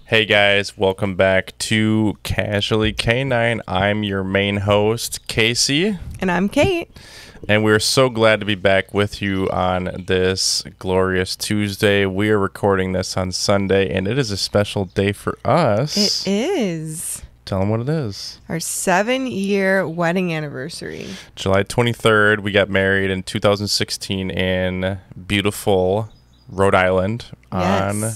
Hey guys, welcome back to Casually K9. I'm your main host, Casey. And I'm Kate. And we're so glad to be back with you on this glorious Tuesday. We are recording this on Sunday, and it is a special day for us. It is. Tell them what it is. Our 7-year wedding anniversary. July 23rd, we got married in 2016 in beautiful Rhode Island on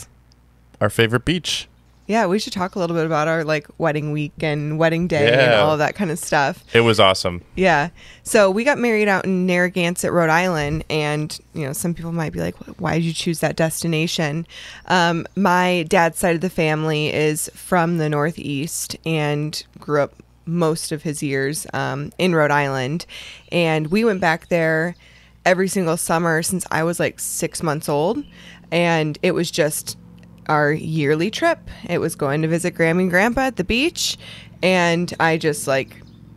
our favorite beach. Yeah, we should talk a little bit about our wedding week and wedding day and all of that kind of stuff. It was awesome. Yeah. So we got married out in Narragansett, Rhode Island, and some people might be like, why did you choose that destination? My dad's side of the family is from the Northeast and grew up most of his years in Rhode Island, and we went back there every single summer since I was 6 months old, and it was just our yearly trip. It was going to visit Grammy and Grandpa at the beach, and I just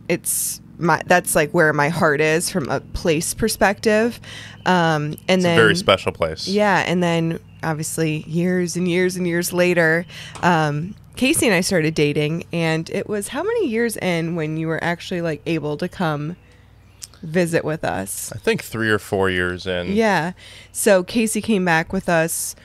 that's where my heart is from a place perspective. And it's then a very special place. Yeah, and then obviously years and years and years later, Casey and I started dating, and it was how many years in when you were actually able to come visit with us? I think 3 or 4 years in. Yeah. So Casey came back with us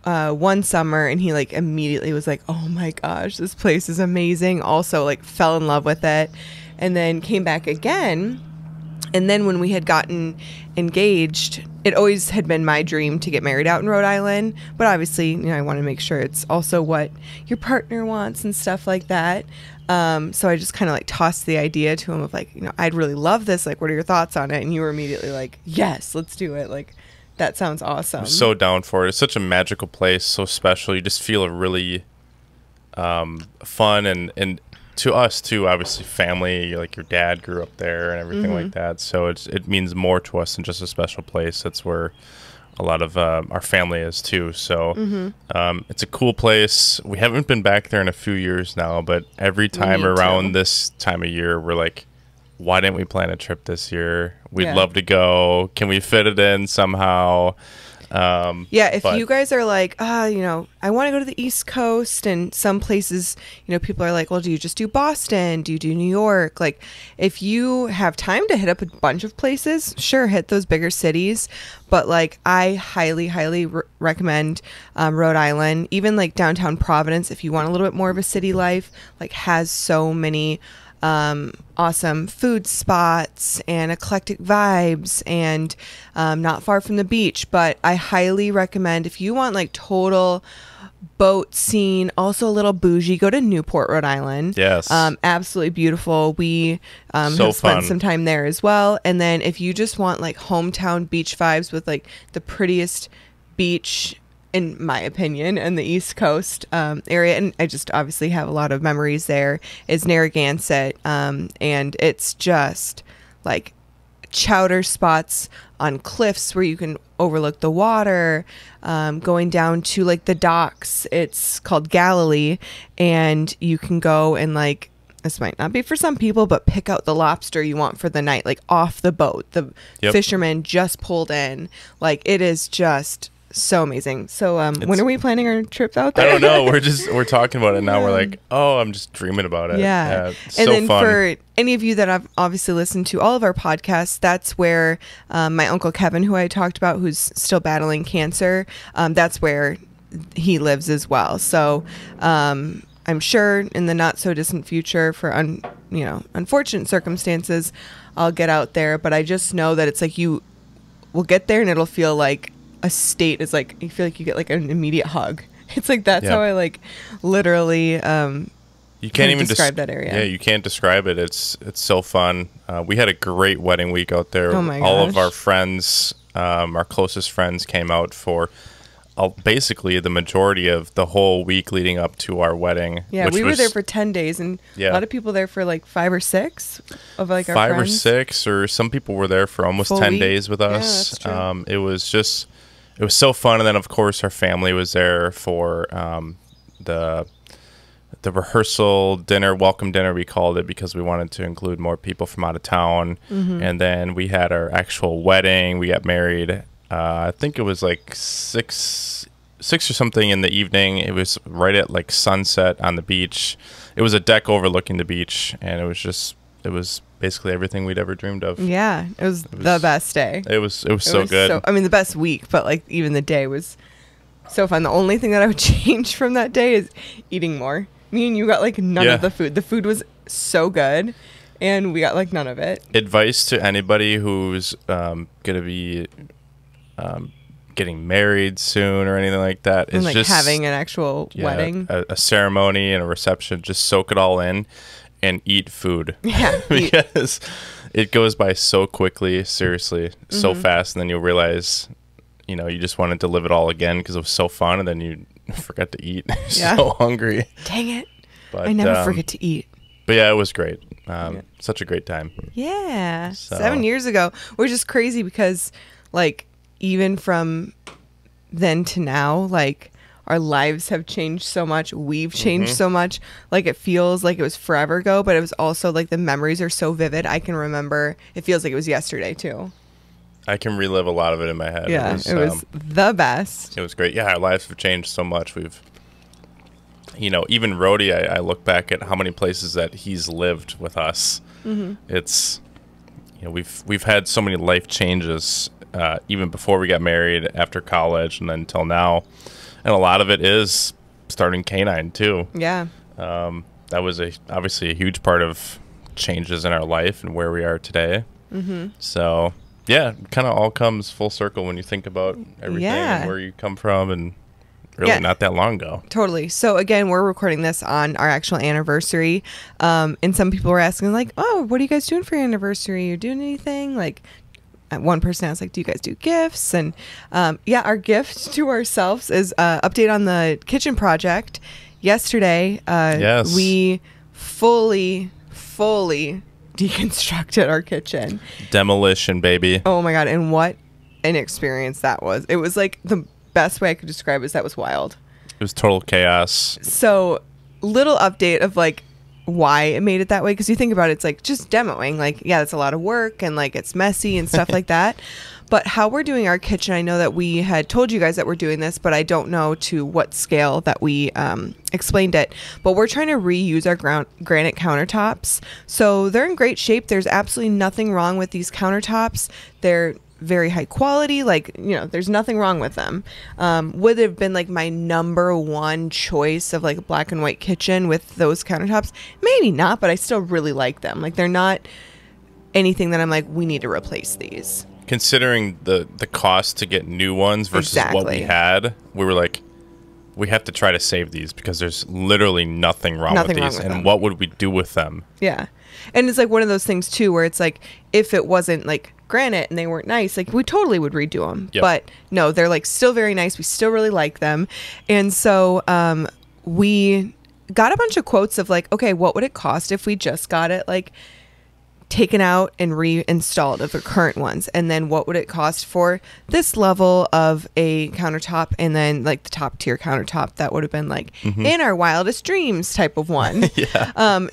one summer, and he immediately was like, oh my gosh, this place is amazing. Also fell in love with it, and then came back again. And then when we had gotten engaged, it always had been my dream to get married out in Rhode Island, but obviously I want to make sure it's also what your partner wants and stuff like that. So I just kind of tossed the idea to him of I'd really love this, what are your thoughts on it? And you were immediately like, yes, let's do it. That sounds awesome. I'm so down for it. It's such a magical place, so special. You just feel a really fun, and to us too, obviously family, your dad grew up there and everything like that. So it means more to us than just a special place. That's where a lot of our family is too. So it's a cool place. We haven't been back there in a few years now, but every time around this time of year, we're like, why didn't we plan a trip this year? We'd love to go. Can we fit it in somehow? If you guys are I want to go to the East Coast, and some places, people are like, well, do you just do Boston? Do you do New York? If you have time to hit up a bunch of places, sure, hit those bigger cities. But I highly, highly recommend Rhode Island. Even downtown Providence, if you want a little bit more of a city life, has so many awesome food spots and eclectic vibes, and not far from the beach. But I highly recommend, if you want total boat scene, also a little bougie, go to Newport, Rhode Island. Yes. Absolutely beautiful. We have spent some time there as well. And then if you just want hometown beach vibes with the prettiest beach, in my opinion, in the East Coast area, and I just obviously have a lot of memories there, is Narragansett, and it's just chowder spots on cliffs where you can overlook the water, going down to the docks. It's called Galilee, and you can go and this might not be for some people, but pick out the lobster you want for the night, off the boat. The fisherman just pulled in. It is just so amazing. So when are we planning our trip out there? I don't know. We're talking about it now. We're like, oh, I'm just dreaming about it. Yeah. It's and so then fun. For any of you that have obviously listened to all of our podcasts, that's where my Uncle Kevin, who I talked about, who's still battling cancer, that's where he lives as well. So I'm sure in the not so distant future, for unfortunate circumstances, I'll get out there. But I just know that it's you will get there and it'll feel like a state is you feel like you get an immediate hug. It's that's how I literally you can't even describe that area. Yeah, you can't describe it. It's so fun. We had a great wedding week out there. Oh my All gosh. of our friends, our closest friends, came out for basically the majority of the whole week leading up to our wedding. Yeah, we were there for 10 days, and a lot of people there for 5 or 6 of our friends. 5 or 6, or some people were there for almost Full 10 week. days with us. Yeah, that's true. It was so fun. And then of course our family was there for the rehearsal dinner, welcome dinner we called it, because we wanted to include more people from out of town. And then we had our actual wedding. We got married I think it was 6 6 or something in the evening. It was right at like sunset on the beach. It was a deck overlooking the beach, and it was basically everything we'd ever dreamed of. Yeah, it was the best day. It was so good. I mean, the best week, but like even the day was so fun. The only thing that I would change from that day is eating more. Me and you got like none of the food. The food was so good, and we got like none of it. Advice to anybody who's gonna be getting married soon or anything like that is like just having an actual wedding, a ceremony and a reception. Just soak it all in and eat food. Yeah, because it goes by so quickly. Seriously, so fast, and then you'll realize, you just wanted to live it all again because it was so fun, and then you forgot to eat. So hungry. Dang it! But I never forget to eat. But yeah, it was great. Such a great time. Yeah, 7 years ago, which is crazy because, like, even from then to now, like, our lives have changed so much. We've changed so much. Like, it feels like it was forever ago, but it was also like the memories are so vivid. I can remember. It feels like it was yesterday too. I can relive a lot of it in my head. Yeah, it was the best. It was great. Yeah, our lives have changed so much. We've, even Rhodey, I look back at how many places that he's lived with us. It's, we've had so many life changes, even before we got married, after college, and then till now. And a lot of it is starting K9 too. Yeah. That was obviously a huge part of changes in our life and where we are today. So yeah, it kind of all comes full circle when you think about everything and where you come from, and really not that long ago. Totally. So again, we're recording this on our actual anniversary. And some people were asking like, oh, what are you guys doing for your anniversary? Are you doing anything? Like, one person asked, like, do you guys do gifts? And our gift to ourselves is update on the kitchen project. Yesterday, we fully deconstructed our kitchen. Demolition, baby. Oh my God. And what an experience that was. It was like the best way I could describe it is that was wild. It was total chaos. So little update of like why it made it that way, because you think about it, it's like just demoing, like, yeah, that's a lot of work and like it's messy and stuff like that. But how we're doing our kitchen, I know that we had told you guys that we're doing this, but I don't know to what scale that we explained it. But we're trying to reuse our granite countertops. So they're in great shape. There's absolutely nothing wrong with these countertops. They're very high quality, like, there's nothing wrong with them. Would have been like my number one choice of like a black and white kitchen with those countertops? Maybe not, but I still really like them. Like, they're not anything that I'm like, we need to replace these. Considering the cost to get new ones versus what we had, we were like, we have to try to save these because there's literally nothing wrong with these. And what would we do with them? Yeah. And it's like one of those things too, where it's like, if it wasn't like granite and they weren't nice, like, we totally would redo them. But no, they're like still very nice. We still really like them. And so we got a bunch of quotes of like, okay, what would it cost if we just got it like taken out and reinstalled of the current ones, and then what would it cost for this level of a countertop, and then like the top tier countertop that would have been like in our wildest dreams type of one.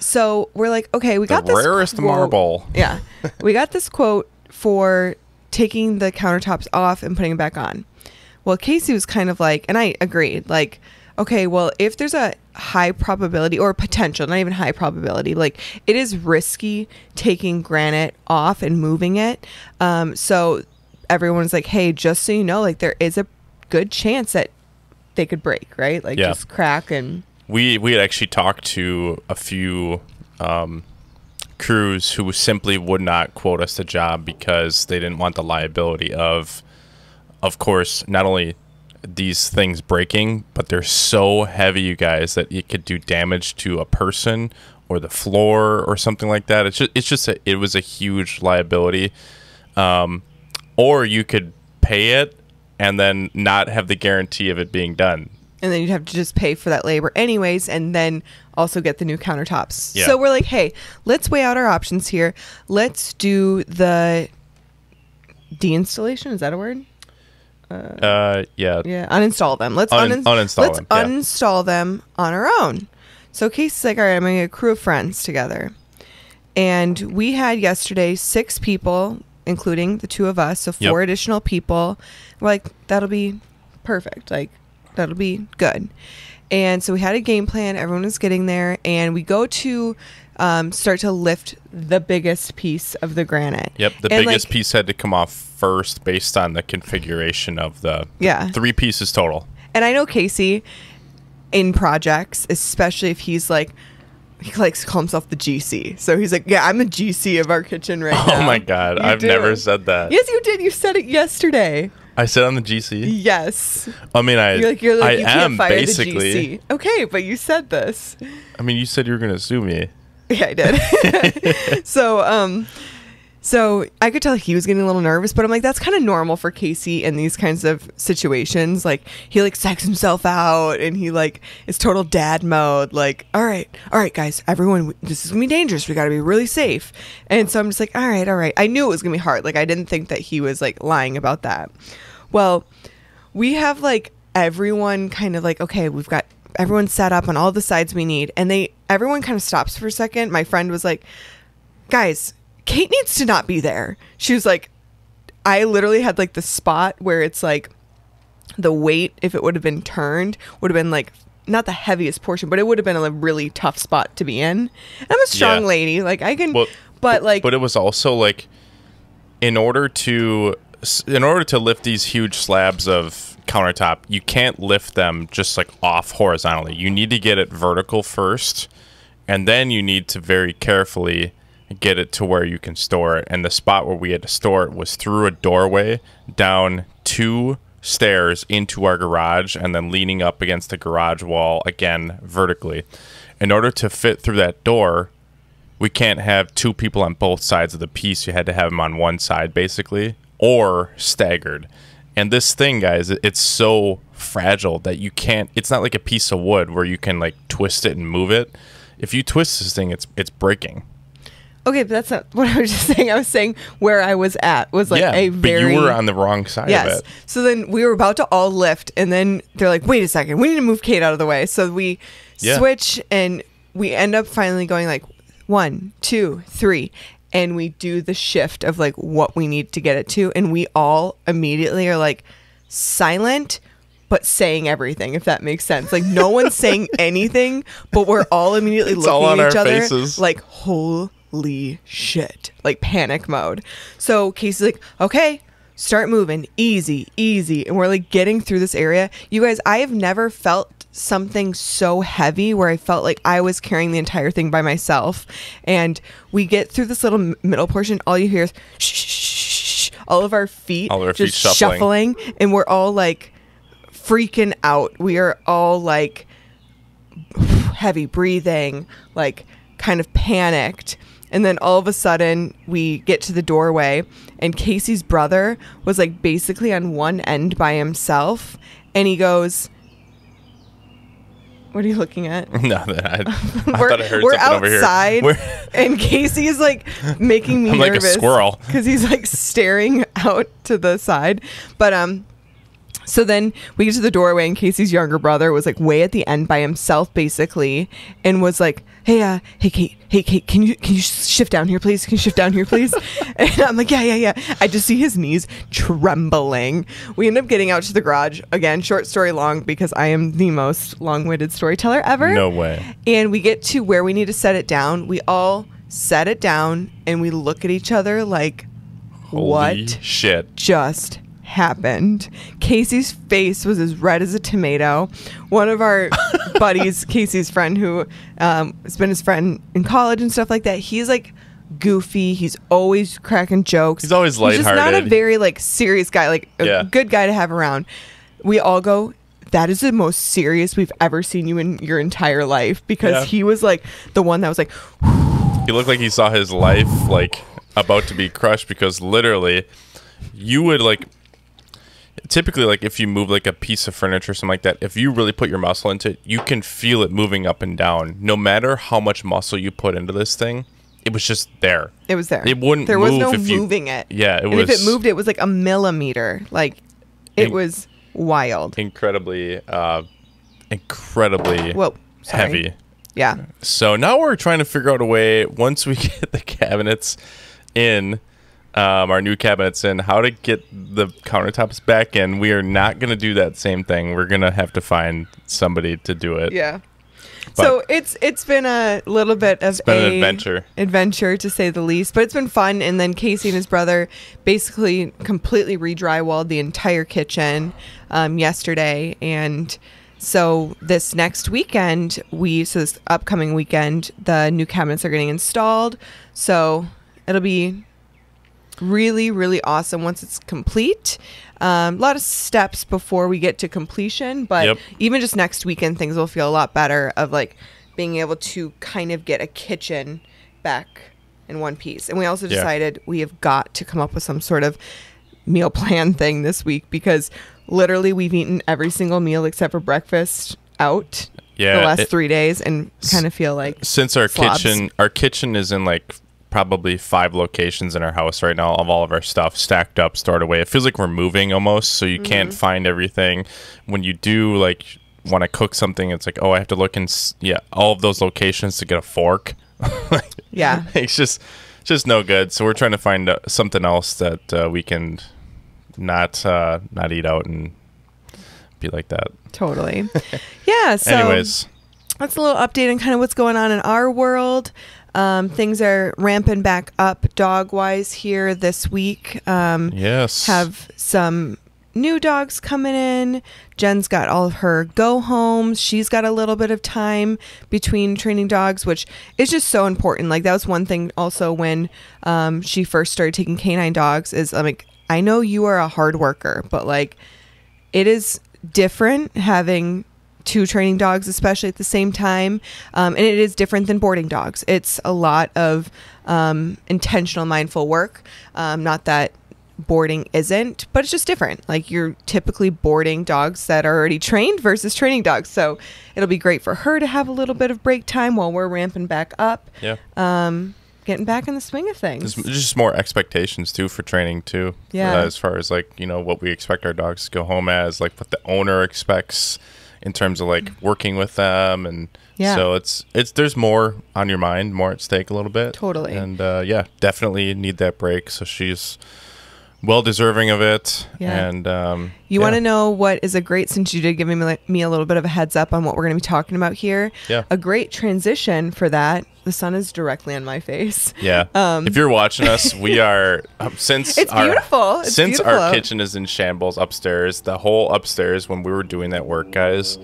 So we're like, okay, we got this rarest marble. Yeah, we got this quote for taking the countertops off and putting them back on. Well, Casey was kind of like, and I agreed, like, okay, well, if there's a high probability or potential, not even high probability, like, it is risky taking granite off and moving it. So everyone's like, hey, just so you know, like, there is a good chance that they could break, right? Like, just crack. And we had actually talked to a few crews who simply would not quote us the job because they didn't want the liability of course, not only these things breaking, but they're so heavy, you guys, that it could do damage to a person or the floor or something like that. It was a huge liability. Or you could pay it and then not have the guarantee of it being done. And then you'd have to just pay for that labor anyways, and then also get the new countertops. So we're like, hey, let's weigh out our options here. Let's do the deinstallation. Is that a word? Uninstall them. Let's uninstall them on our own. So Casey's like, all right, I'm gonna get a crew of friends together, and we had yesterday 6 people, including the 2 of us, so 4 additional people. We're like, that'll be perfect. Like, That'll be good. And so we had a game plan. Everyone was getting there, and we go to start to lift the biggest piece of the granite. Yep, the biggest piece had to come off first based on the configuration of the 3 pieces total. And I know Casey in projects, especially if he's like, he likes to call himself the GC. So he's like, yeah, I'm the GC of our kitchen right now. Oh my God, I've never said that. Yes, you did. You said it yesterday. I said I'm the GC? Yes. I mean, you're like, I you am can't fire basically. The GC. Okay, but you said this. I mean, you said you were going to sue me. Yeah, I did. So I could tell he was getting a little nervous, but I'm like, that's kind of normal for Casey in these kinds of situations. Like, he like psychs himself out, and he like is total dad mode. Like, all right, guys, everyone, this is gonna be dangerous. We got to be really safe. And so I'm just like, all right. I knew it was gonna be hard. Like, I didn't think that he was like lying about that. Well, we have like everyone kind of like, okay, we've got everyone set up on all the sides we need, and everyone kind of stops for a second. My friend was like, guys, Kate needs to not be there. She was like, I literally had like the spot where it's like the weight, if it would have been turned, would have been like not the heaviest portion, but it would have been a really tough spot to be in. I'm a strong lady. Like, I can, but it was also like, in order to lift these huge slabs of countertop, you can't lift them just like off horizontally. You need to get it vertical first, and then you need to very carefully get it to where you can store it. And the spot where we had to store it was through a doorway down 2 stairs into our garage, and then leaning up against the garage wall again vertically. In order to fit through that door, we can't have 2 people on both sides of the piece. You had to have them on one side basically, or staggered. And this thing, guys, it's so fragile that you can't, it's not like a piece of wood where you can like twist it and move it. If you twist this thing, it's breaking. Okay, but that's not what I was just saying. I was saying where I was at was like a very... but you were on the wrong side of it. So then we were about to all lift, and then they're like, wait a second, we need to move Kate out of the way. So we switch, and we end up finally going like 1, 2, 3, and we do the shift of like what we need to get it to, and we all immediately are like silent, but saying everything, if that makes sense. Like, no one's saying anything, but we're all immediately looking at each other faces. Like, holy shit, like panic mode. So Casey's like, okay, start moving, easy. And we're like getting through this area. You guys, I have never felt something so heavy where I felt like I was carrying the entire thing by myself. And we get through this little middle portion. All you hear is shh, all of our feet just shuffling, and we're all like freaking out. We are all like heavy breathing, like kind of panicked. And then all of a sudden we get to the doorway, and Casey's brother was like basically on one end by himself, and he goes, what are you looking at? Nothing. I thought I heard we're something outside, over here. And Casey is like making me I'm nervous. Like a squirrel. Because he's like staring out to the side. But so then we get to the doorway, and Casey's younger brother was like way at the end by himself basically, and was like, hey Kate, can you shift down here please? Can you shift down here please? And I'm like, yeah. I just see his knees trembling. We end up getting out to the garage. Again, short story long, because I am the most long-winded storyteller ever. No way. And we get to where we need to set it down. We all set it down, and we look at each other like, holy what shit just happened? Casey's face was as red as a tomato. One of our buddies, Casey's friend, who has been his friend in college and stuff like that, he's like goofy. He's always cracking jokes. He's always lighthearted. He's just not a very like serious guy, like a good guy to have around. We all go, that is the most serious we've ever seen you in your entire life, because he was like the one that was like, he looked like he saw his life like about to be crushed, because literally you would like, typically, like if you move like a piece of furniture or something like that, if you really put your muscle into it, you can feel it moving up and down. No matter how much muscle you put into this thing, it was just there. It was there. It wouldn't. There was move no if you, moving it. Yeah, it and was. If it moved, it was like a millimeter. Like it was wild. Incredibly heavy. Yeah. So now we're trying to figure out a way, once we get the cabinets in, our new cabinets in, how to get the countertops back in. We are not going to do that same thing. We're going to have to find somebody to do it. Yeah. But so it's been a little bit of an adventure to say the least, but it's been fun. And then Casey and his brother basically completely re-drywalled the entire kitchen yesterday. And so this next weekend, this upcoming weekend, the new cabinets are getting installed. So it'll be really, really awesome once it's complete. A lot of steps before we get to completion, but even just next weekend, things will feel a lot better of like being able to kind of get a kitchen back in one piece. And we also decided we have got to come up with some sort of meal plan thing this week, because literally we've eaten every single meal except for breakfast out the last 3 days, and kind of feel like since our kitchen is in like probably 5 locations in our house right now of all of our stuff stacked up, stored away. It feels like we're moving almost, so you can't find everything. When you do like want to cook something, it's like, oh, I have to look in all of those locations to get a fork. It's just no good. So we're trying to find something else that we can not eat out and be like that. Totally. Yeah. So anyways, that's a little update on kind of what's going on in our world. Things are ramping back up dog-wise here this week. Have some new dogs coming in. Jen's got all of her go-homes. She's got a little bit of time between training dogs, which is just so important. Like, that was one thing also when she first started taking canine dogs, is like, I know you are a hard worker, but like, it is different having 2 training dogs, especially at the same time. And it is different than boarding dogs. It's a lot of intentional, mindful work. Not that boarding isn't, but it's just different. Like, you're typically boarding dogs that are already trained versus training dogs. So it'll be great for her to have a little bit of break time while we're ramping back up. Yeah. Getting back in the swing of things. There's just more expectations too for training too. Yeah. As far as like, what we expect our dogs to go home as, like what the owner expects in terms of like working with them, and so it's there's more on your mind, more at stake a little bit. Totally. And definitely need that break. So she's well deserving of it. Yeah. And you want to know what is a great, since you did give me a little bit of a heads up on what we're going to be talking about here. Yeah. A great transition for that. The sun is directly on my face. Yeah. If you're watching us, we are since it's beautiful. It's since beautiful. Our kitchen is in shambles upstairs. The whole upstairs, when we were doing that work, guys,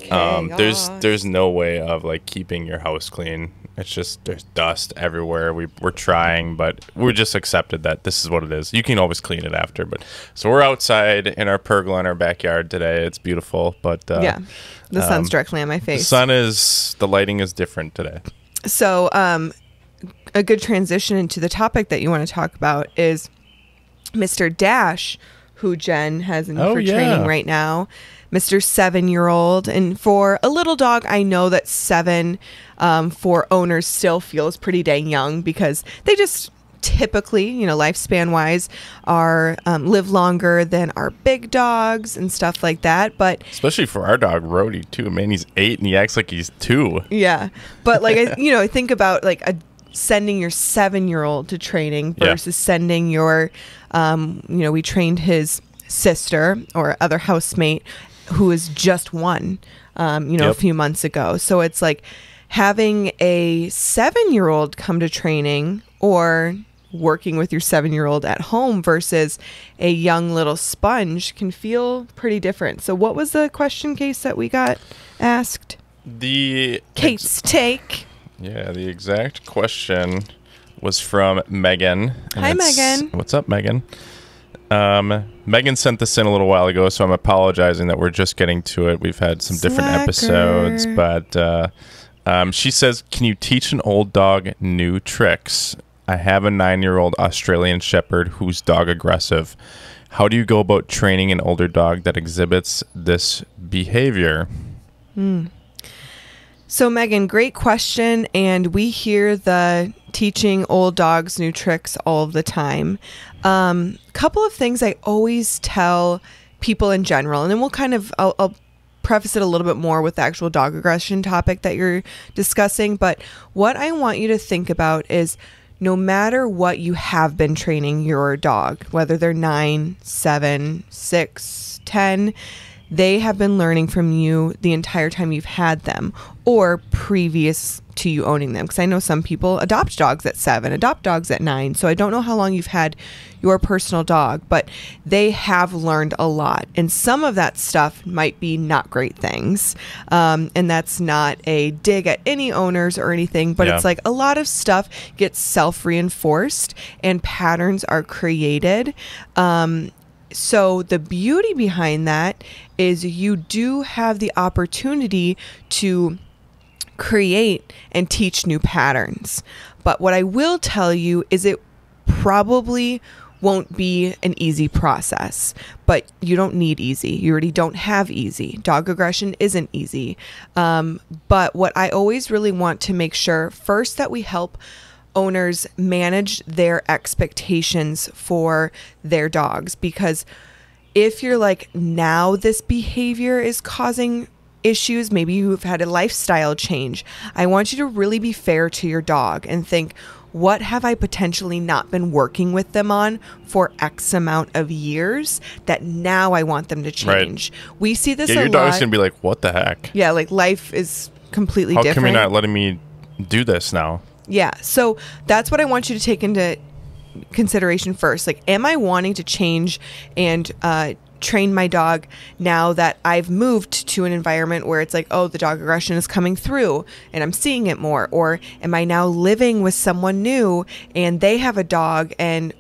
there's no way of like keeping your house clean. It's just, there's dust everywhere. We're trying, but we're just accepted that this is what it is. You can always clean it after, but so we're outside in our pergola in our backyard today. It's beautiful, but the sun's directly on my face. The lighting is different today. So a good transition into the topic that you want to talk about is Mr. Dash, who Jen has in for training right now. Mr. 7-year-old. And for a little dog, I know that 7 for owners still feels pretty dang young, because they just typically, lifespan wise, are live longer than our big dogs and stuff like that. But especially for our dog Rhodey too. Man, he's 8 and he acts like he's 2. Yeah. But like, I think about like sending your 7-year-old to training versus sending your, we trained his sister or other housemate who is just 1, a few months ago. So it's like having a 7-year-old come to training, or working with your 7-year-old at home versus a young little sponge, can feel pretty different. So what was the question, Case, that we got asked? Kate's take. Yeah, the exact question was from Megan. Hi, Megan. What's up, Megan? Megan sent this in a little while ago, so I'm apologizing that we're just getting to it. We've had some different episodes, but she says, can you teach an old dog new tricks? I have a 9-year-old Australian Shepherd who's dog aggressive. How do you go about training an older dog that exhibits this behavior? So, Megan, great question. And we hear the teaching old dogs new tricks all of the time. Couple of things I always tell people in general, and then I'll preface it a little bit more with the actual dog aggression topic that you're discussing. But what I want you to think about is, no matter what you have been training your dog, whether they're 9, 7, 6, 10, they have been learning from you the entire time you've had them or previous to you owning them. Because I know some people adopt dogs at 7, adopt dogs at 9. So I don't know how long you've had your personal dog, but they have learned a lot. And some of that stuff might be not great things. And that's not a dig at any owners or anything, but it's like a lot of stuff gets self-reinforced and patterns are created. So the beauty behind that is you do have the opportunity to create and teach new patterns. But what I will tell you is it probably won't be an easy process, but you don't need easy. You already don't have easy. Dog aggression isn't easy. But what I always really want to make sure first that we help owners manage their expectations for their dogs, because if you're like, now this behavior is causing issues, maybe you've had a lifestyle change, I want you to really be fair to your dog and think, what have I potentially not been working with them on for X amount of years that now I want them to change? Right. We see this a lot. Your dog's going to be like, what the heck? Yeah, like life is completely different. How come you're not letting me do this now? Yeah, so that's what I want you to take into consideration first. Like, am I wanting to change and train my dog now that I've moved to an environment where it's like, oh, the dog aggression is coming through and I'm seeing it more? Or am I now living with someone new and they have a dog and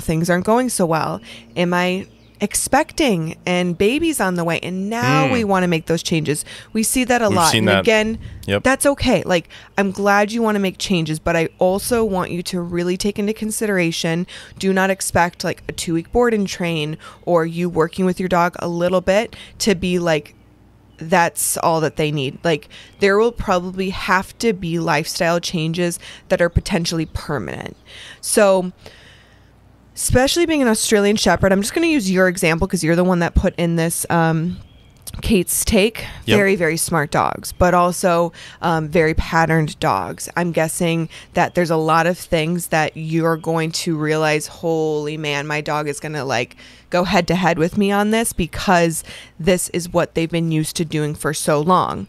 things aren't going so well? Am I expecting and baby's on the way and now we want to make those changes? We see that a lot. And again, that's okay. Like, I'm glad you want to make changes, but I also want you to really take into consideration, do not expect like a 2-week board and train or you working with your dog a little bit to be like, that's all that they need. Like, there will probably have to be lifestyle changes that are potentially permanent. So especially being an Australian Shepherd, I'm just going to use your example because you're the one that put in this Kate's take. Very, very smart dogs, but also very patterned dogs. I'm guessing that there's a lot of things that you're going to realize, holy man, my dog is going to like go head to head with me on this because this is what they've been used to doing for so long.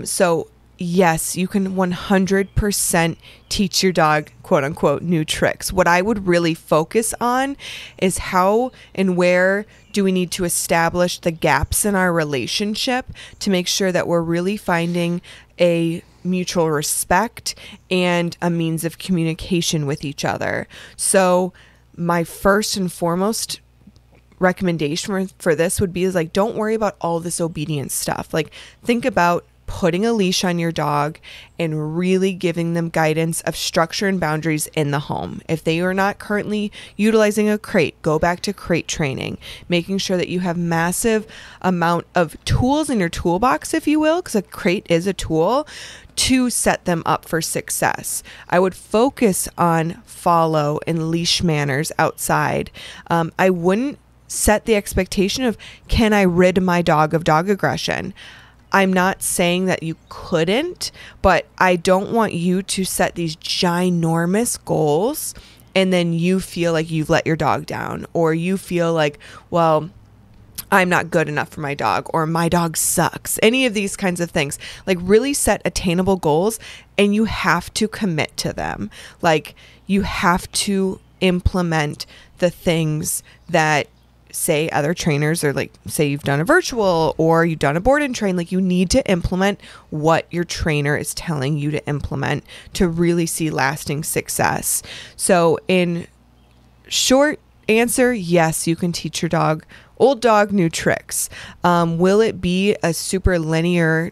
So yes, you can 100% teach your dog, quote unquote, new tricks. What I would really focus on is how and where do we need to establish the gaps in our relationship to make sure that we're really finding a mutual respect and a means of communication with each other. So my first and foremost recommendation for this would be is like, don't worry about all this obedience stuff. Like, think about putting a leash on your dog and really giving them guidance of structure and boundaries in the home. If they are not currently utilizing a crate, go back to crate training, making sure that you have massive amount of tools in your toolbox, if you will, because a crate is a tool to set them up for success. I would focus on follow and leash manners outside. I wouldn't set the expectation of, can I rid my dog of dog aggression? I'm not saying that you couldn't, but I don't want you to set these ginormous goals and then you feel like you've let your dog down, or you feel like, well, I'm not good enough for my dog, or my dog sucks. Any of these kinds of things. Like, really set attainable goals and you have to commit to them. Like, you have to implement the things that, say, other trainers, or like, say you've done a virtual or you've done a board and train, like, you need to implement what your trainer is telling you to implement to really see lasting success. So in short answer, yes, you can teach your dog, old dog, new tricks. Will it be a super linear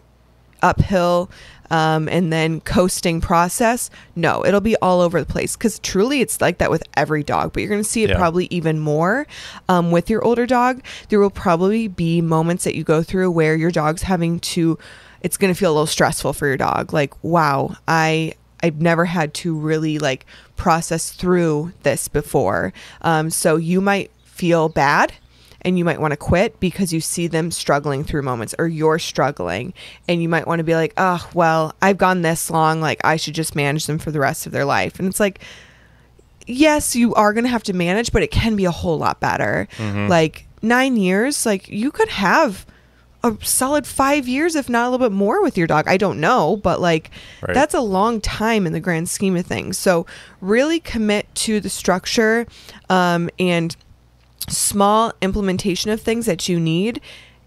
uphill and then coasting process? No, it'll be all over the place, because truly it's like that with every dog, but you're going to see it probably even more with your older dog. There will probably be moments that you go through where your dog's having to, it's going to feel a little stressful for your dog. Like, wow, I've never had to really like process through this before. So you might feel bad and you might want to quit because you see them struggling through moments, or you're struggling, and you might want to be like, oh, well, I've gone this long, like, I should just manage them for the rest of their life. And it's like, yes, you are going to have to manage, but it can be a whole lot better. Like 9 years, like you could have a solid 5 years, if not a little bit more with your dog. I don't know, but like that's a long time in the grand scheme of things. So really commit to the structure and small implementation of things that you need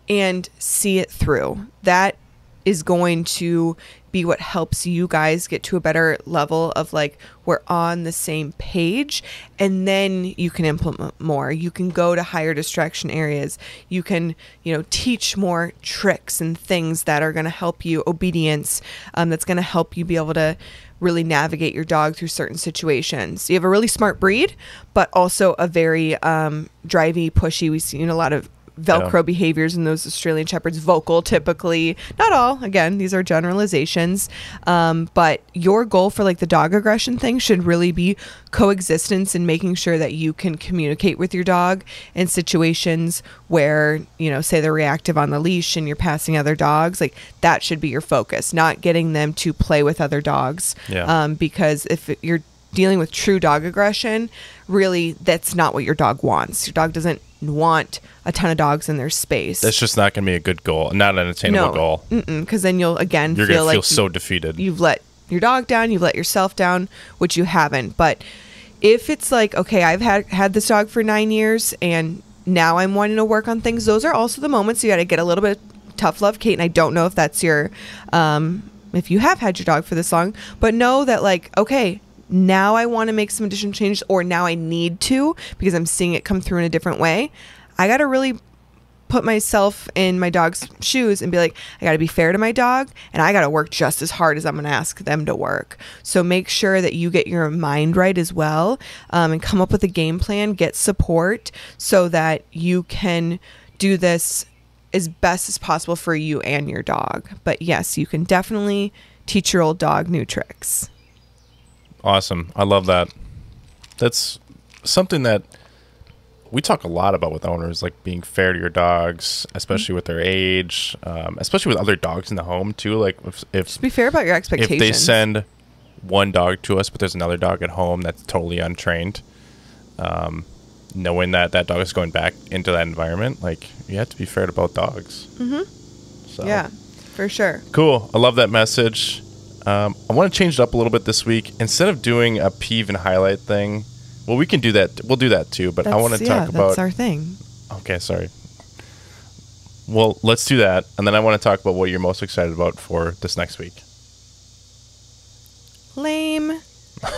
and see it through. That is going to be what helps you guys get to a better level of like, we're on the same page, and then you can implement more. You can go to higher distraction areas. You can, teach more tricks and things that are going to help you, obedience, that's going to help you be able to really navigate your dog through certain situations. You have a really smart breed, but also a very drivey, pushy. We've seen a lot of Velcro behaviors in those Australian Shepherds, vocal typically. Not all, again, these are generalizations. But your goal for like the dog aggression thing should really be coexistence and making sure that you can communicate with your dog in situations where, say they're reactive on the leash and you're passing other dogs. Like that should be your focus, not getting them to play with other dogs. Because if you're dealing with true dog aggression, really that's not what your dog wants. Your dog doesn't want a ton of dogs in their space. That's just not going to be a good goal, not an attainable goal. Because then you'll again you're feel feel so defeated. You've let your dog down, you've let yourself down, which you haven't. But if it's like, okay, I've had this dog for 9 years and now I'm wanting to work on things, those are also the moments you got to get a little bit tough love, Kate. And I don't know if that's your if you have had your dog for this long, but know that like, okay, now I want to make some additional changes, or now I need to because I'm seeing it come through in a different way. I got to really put myself in my dog's shoes and be like, I got to be fair to my dog, and I got to work just as hard as I'm going to ask them to work. So make sure that you get your mind right as well, and come up with a game plan, get support so that you can do this as best as possible for you and your dog. But yes, you can definitely teach your old dog new tricks. Awesome. I love that. That's something that we talk a lot about with owners, like being fair to your dogs, especially with their age, especially with other dogs in the home too. Like if just be fair about your expectations. If they send one dog to us, but there's another dog at home that's totally untrained, knowing that that dog is going back into that environment, like you have to be fair to both dogs. So. Yeah, for sure. Cool. I love that message. I want to change it up a little bit this week. Instead of doing a peeve and highlight thing, well, we can do that. We'll do that too. But I want to talk about... that's our thing. Okay, sorry. Well, let's do that. And then I want to talk about what you're most excited about for this next week. Lame. All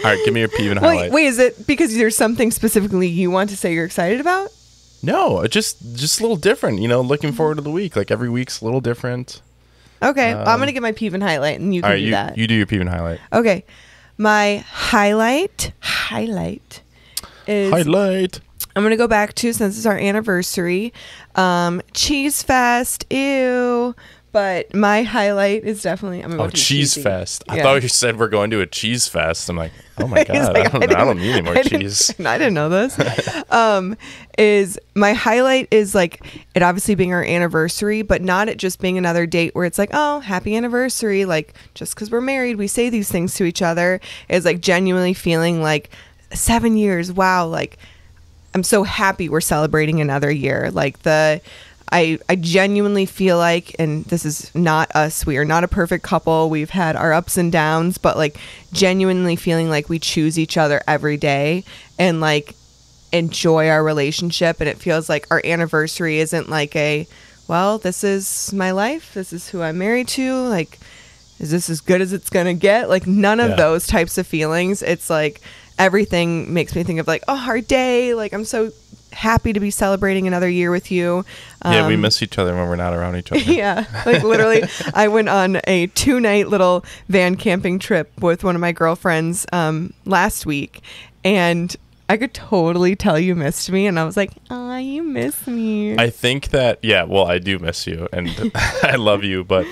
right, give me your peeve and highlight. Wait, is it because there's something specifically you want to say you're excited about? No, just a little different. Looking forward to the week. Like every week's a little different. Okay, I'm going to get my peeve and highlight, and you can do that. You do your peeve and highlight. Okay. My highlight is... Highlight. I'm going to go back to, since it's our anniversary, Cheese Fest, ew. But my highlight is definitely... Cheese Fest. I thought you said we're going to a cheese fest. I'm like, oh my God, like, I don't need any more cheese. I didn't know this. My highlight is like it obviously being our anniversary, but not it just being another date where it's like, oh, happy anniversary. Like just because we're married, we say these things to each other. Is like genuinely feeling like 7 years. Wow. Like I'm so happy we're celebrating another year. Like I genuinely feel like, and this is not us, we are not a perfect couple. We've had our ups and downs, but like genuinely feeling like we choose each other every day and like enjoy our relationship. And it feels like our anniversary isn't like this is my life. This is who I'm married to. Like, is this as good as it's going to get? Like none of those types of feelings. It's like everything makes me think of like, oh, our day. Like I'm so happy to be celebrating another year with you. We miss each other when we're not around each other. Yeah, like literally I went on a 2-night little van camping trip with one of my girlfriends last week, and I could totally tell you missed me, and I was like, oh, you miss me. I think that I do miss you, and I love you, but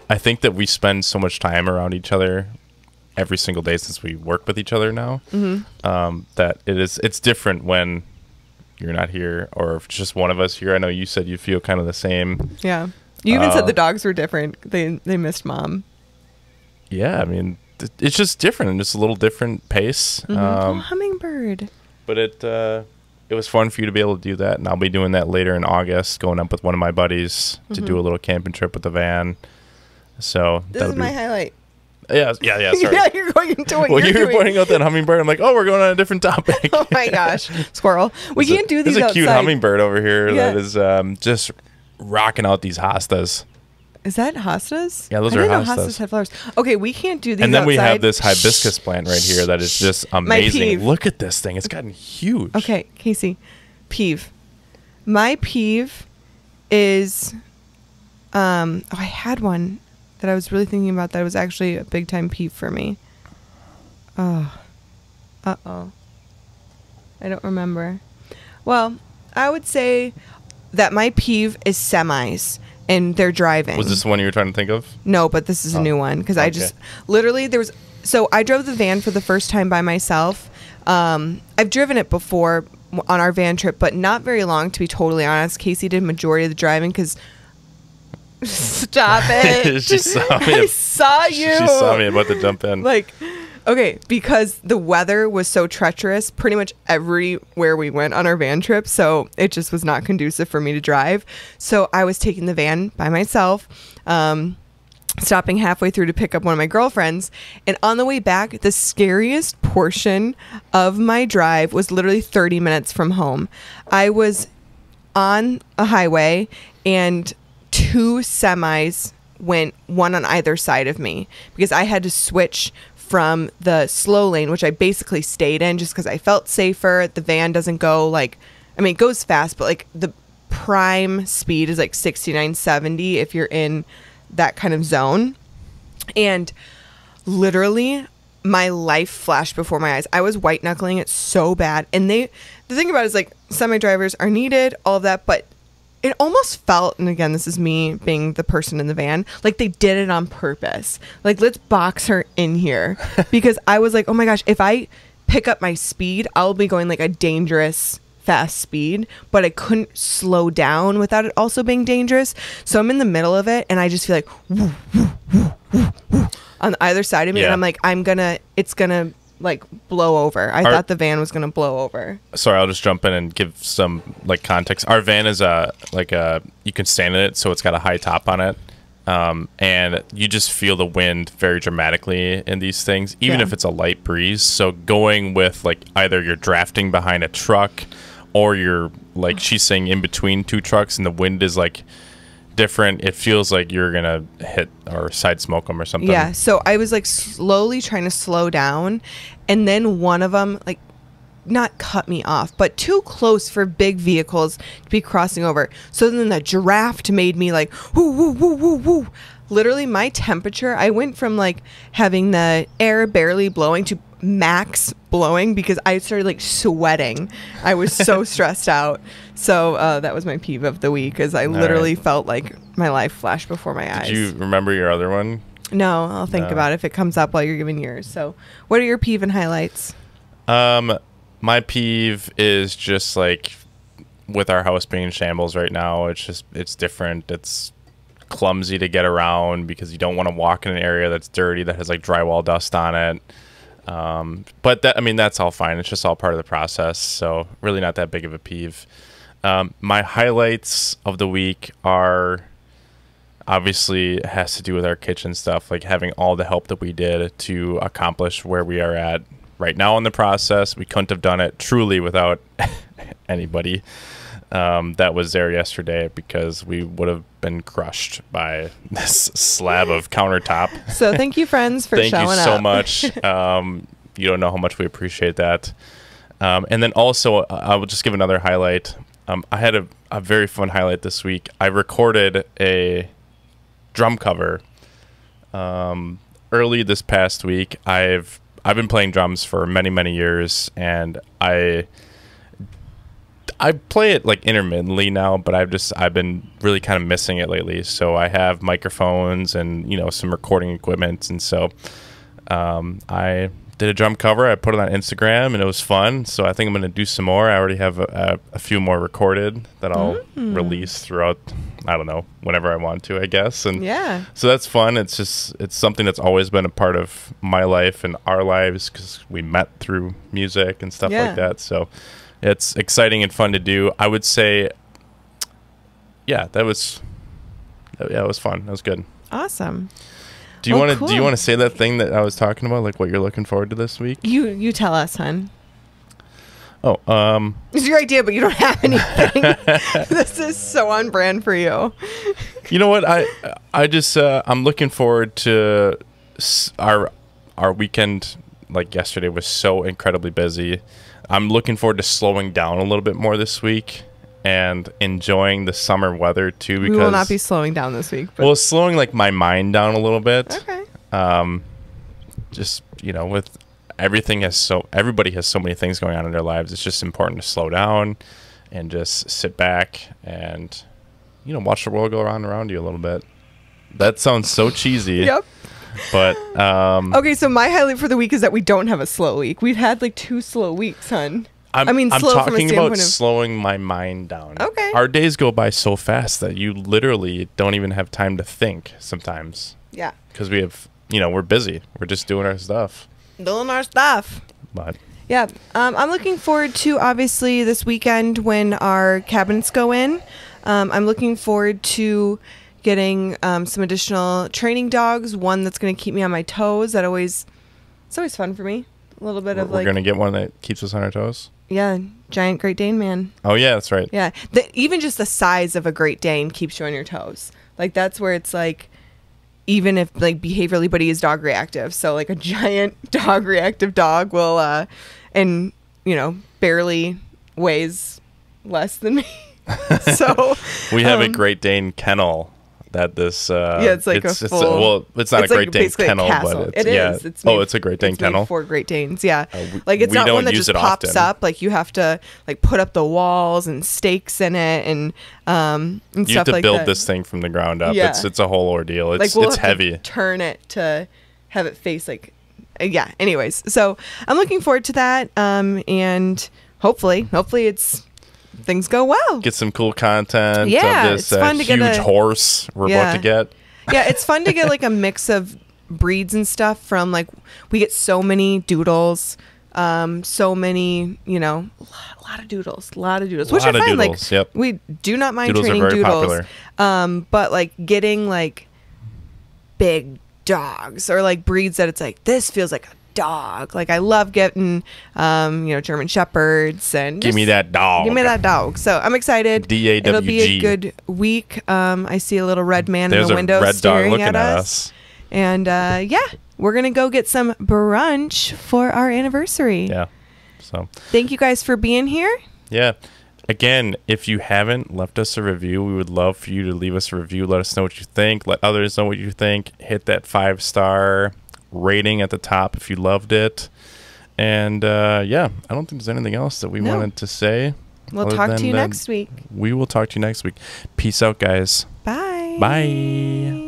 I think that we spend so much time around each other every single day since we work with each other now, that it's different when you're not here, or if it's just one of us here. I know you said you feel kind of the same. Yeah. You even said the dogs were different. They missed Mom. Yeah, I mean, it's just different, and just a little different pace. Hummingbird. But it was fun for you to be able to do that, and I'll be doing that later in August, going up with one of my buddies to do a little camping trip with the van. So this is my highlight. Yeah. Sorry. Yeah, you're going into what well, you're you were pointing out that hummingbird. I'm like, oh, we're going on a different topic. Oh my gosh, squirrel! We can't do these. There's a cute outside. hummingbird over here that is just rocking out these hostas. Is that hostas? Yeah, those are hostas. hostas Had flowers. Okay, we can't do these. And then outside. we have this hibiscus plant right here that is just amazing. Look at this thing; it's gotten huge. Okay, Casey, peeve. My peeve is, I had one that I was really thinking about that was actually a big time peeve for me. Oh, I don't remember. Well, I would say that my peeve is semis. And they're driving. Was this the one you were trying to think of? No, but this is a new one because I just literally so I drove the van for the first time by myself. I've driven it before on our van trip, but not very long, to be totally honest. Casey did majority of the driving because stop it. She saw me. I saw you. She saw me about to jump in. Okay, because the weather was so treacherous pretty much everywhere we went on our van trip, so it just was not conducive for me to drive. So I was taking the van by myself, stopping halfway through to pick up one of my girlfriends, and on the way back, the scariest portion of my drive was literally 30 minutes from home. I was on a highway, and 2 semis went one on either side of me because I had to switch from the slow lane, which I basically stayed in just because I felt safer. The van doesn't go it goes fast, but the prime speed is 69, 70 if you're in that kind of zone. And literally my life flashed before my eyes. I was white knuckling it so bad. And the thing about it is semi drivers are needed, all of that, but it almost felt, and again, this is me being the person in the van, like they did it on purpose. Let's box her in here. Because I was like, oh my gosh, if I pick up my speed, I'll be going a dangerous fast speed, but I couldn't slow down without it also being dangerous. So I'm in the middle of it, and I just feel woo, woo, woo, woo, woo, on either side of me. Yeah. And I'm it's gonna blow over. I thought the van was gonna blow over. Sorry, I'll just jump in and give some context. Our van is you can stand in it, so it's got a high top on it, and you just feel the wind very dramatically in these things, even if it's a light breeze. So going with either you're drafting behind a truck, or you're she's saying in between 2 trucks, and the wind is different. It feels like you're gonna hit or side smoke them or something. Yeah, so I was slowly trying to slow down, and then one of them not cut me off, but too close for big vehicles to be crossing over. So then the draft made me woo, woo, woo, woo, woo. Literally my temperature, I went from having the air barely blowing to max blowing because I started sweating. I was so stressed out. So that was my peeve of the week, as I literally felt my life flashed before my eyes. Did you remember your other one? No, I'll think about it if it comes up while you're giving yours. So what are your peeve and highlights? My peeve is just with our house being in shambles right now, it's different. It's clumsy to get around because you don't want to walk in an area that's dirty, that has drywall dust on it. But that's all fine. It's just all part of the process. So really not that big of a peeve. My highlights of the week are obviously has to do with our kitchen stuff, having all the help that we did to accomplish where we are at right now in the process. We couldn't have done it truly without anybody that was there yesterday, because we would have been crushed by this slab of countertop. So thank you, friends, for showing up. Thank you so much. You don't know how much we appreciate that. And then also, I will just give another highlight. I had a very fun highlight this week. I recorded a drum cover early this past week. I've been playing drums for many years, and I play it intermittently now, but I've been really kind of missing it lately. So I have microphones and some recording equipment, and so I did a drum cover. I put it on Instagram, and it was fun. So I think I'm going to do some more. I already have a few more recorded that I'll release throughout, I don't know, whenever I want to, I guess. And yeah. So that's fun. It's something that's always been a part of my life and our lives because we met through music and stuff like that. So it's exciting and fun to do. I would say, yeah, that was fun. That was good. Awesome. Do you want to say that thing that I was talking about, like what you're looking forward to this week? You tell us, hon. Oh, it's your idea, but you don't have anything. This is so on brand for you. You know what? I just I'm looking forward to our weekend. Like yesterday was so incredibly busy. I'm looking forward to slowing down a little bit more this week and enjoying the summer weather too. Because we will not be slowing down this week. Well, slowing like my mind down a little bit. Okay. Just with everybody has so many things going on in their lives. It's just important to slow down and just sit back and watch the world go around you a little bit. That sounds so cheesy. Yep. But okay, so my highlight for the week is that we don't have a slow week. We've had like 2 slow weeks, hon. I'm talking about slowing my mind down. Okay. Our days go by so fast that you literally don't even have time to think sometimes. Yeah. Because we have, we're busy. We're just doing our stuff. But yeah, I'm looking forward to obviously this weekend when our cabinets go in. I'm looking forward to getting some additional training dogs. One that's going to keep me on my toes. It's always fun for me. A little bit of we're going to get one that keeps us on our toes. Yeah, giant Great Dane, man. Oh yeah, that's right. Yeah, even just the size of a Great Dane keeps you on your toes. Like that's where it's like, even if like behaviorally, Buddy is dog reactive. So like a giant dog reactive dog will, and barely weighs less than me. So we have a Great Dane kennel. That this it's like it's not a Great Dane kennel, but it's a Great Dane kennel for Great Danes. Yeah, like it's not one that just pops up. Like you have to like put up the walls and stakes in it and stuff like that. You have to build this thing from the ground up. Yeah. It's a whole ordeal. It's heavy. Turn it to have it face like Anyways, so I'm looking forward to that. And hopefully it's. Things go well. Get some cool content. Yeah, of this it's fun to huge get horse we're about to get. Yeah, it's fun to get like a mix of breeds and stuff from like we get so many doodles, so many a lot of doodles, which I find like we do not mind doodles training are very doodles, popular. But like getting like big dogs or like breeds that it's like this feels like a dog. Like I love getting German shepherds and give me that dog. So I'm excited. DAWG. It'll be a good week. I see a little red man in the window staring at us. And we're gonna go get some brunch for our anniversary. Yeah. So thank you guys for being here. Yeah. Again, if you haven't left us a review, we would love for you to leave us a review. Let us know what you think. Let others know what you think. Hit that 5-star rating at the top if you loved it. And I don't think there's anything else that we wanted to say. We'll talk to you next week. We will talk to you next week. Peace out, guys. Bye. Bye.